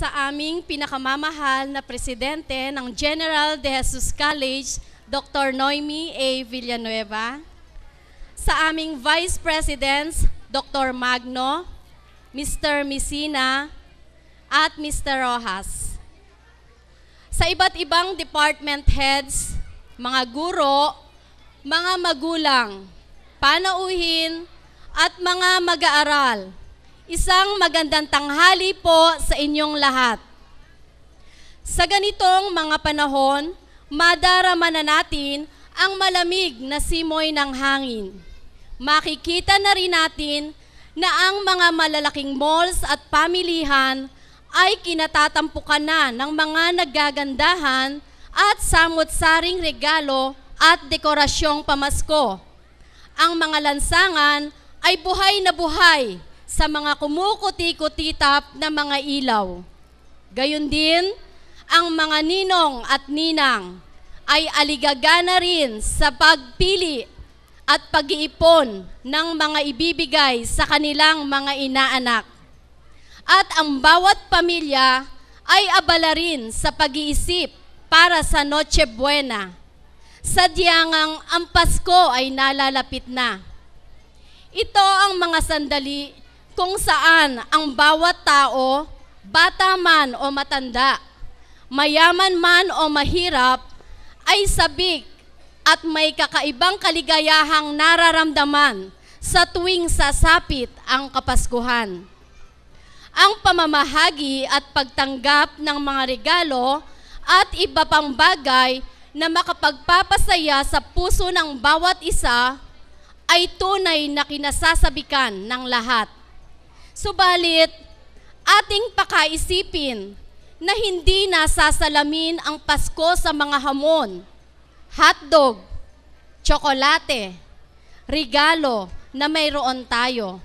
sa aming pinakamamahal na presidente ng General de Jesus College, Dr. Noemi A. Villanueva, sa aming Vice Presidents, Dr. Magno, Mr. Messina, at Mr. Rojas. Sa iba't ibang department heads, mga guro, mga magulang, panauhin, at mga mag-aaral, isang magandang tanghali po sa inyong lahat. Sa ganitong mga panahon, madarama na natin ang malamig na simoy ng hangin. Makikita na rin natin na ang mga malalaking malls at pamilihan ay kinatatampukan na ng mga nagagandahan at samot-saring regalo at dekorasyong pamasko. Ang mga lansangan ay buhay na buhay sa mga kumukuti-kutitap na mga ilaw. Gayon din, ang mga ninong at ninang ay aligagana rin sa pagpili at pag-iipon ng mga ibibigay sa kanilang mga inaanak. At ang bawat pamilya ay abala rin sa pag-iisip para sa Noche Buena. Sadyang ang Pasko ay nalalapit na. Ito ang mga sandali kung saan ang bawat tao, bata man o matanda, mayaman man o mahirap, ay sabik at may kakaibang kaligayahang nararamdaman sa tuwing sasapit ang Kapaskuhan. Ang pamamahagi at pagtanggap ng mga regalo at iba pang bagay na makapagpapasaya sa puso ng bawat isa ay tunay na kinasasabikan ng lahat. Subalit, ating pakaisipin na hindi nasasalamin ang Pasko sa mga hamon, hotdog, tsokolate, regalo na mayroon tayo.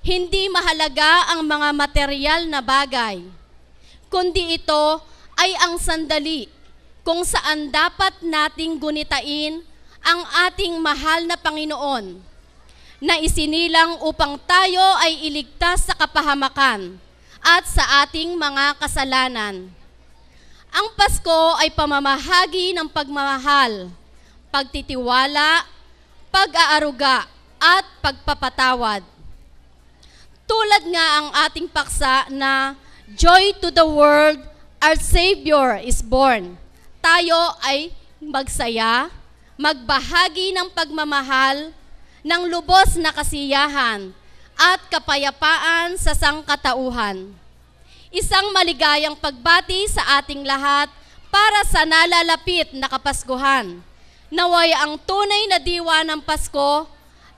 Hindi mahalaga ang mga material na bagay, kundi ito ay ang sandali kung saan dapat nating gunitain ang ating mahal na Panginoon na isinilang upang tayo ay iligtas sa kapahamakan at sa ating mga kasalanan. Ang Pasko ay pamamahagi ng pagmamahal, pagtitiwala, pag-aaruga at pagpapatawad. Tulad nga ang ating paksa na Joy to the world, our Savior is born. Tayo ay magsaya, magbahagi ng pagmamahal, ng lubos na kasiyahan at kapayapaan sa sangkatauhan. Isang maligayang pagbati sa ating lahat para sa nalalapit na Kapaskuhan. Naway ang tunay na diwa ng Pasko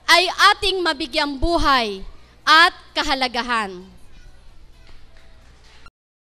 ay ating mabigyang buhay at kahalagahan.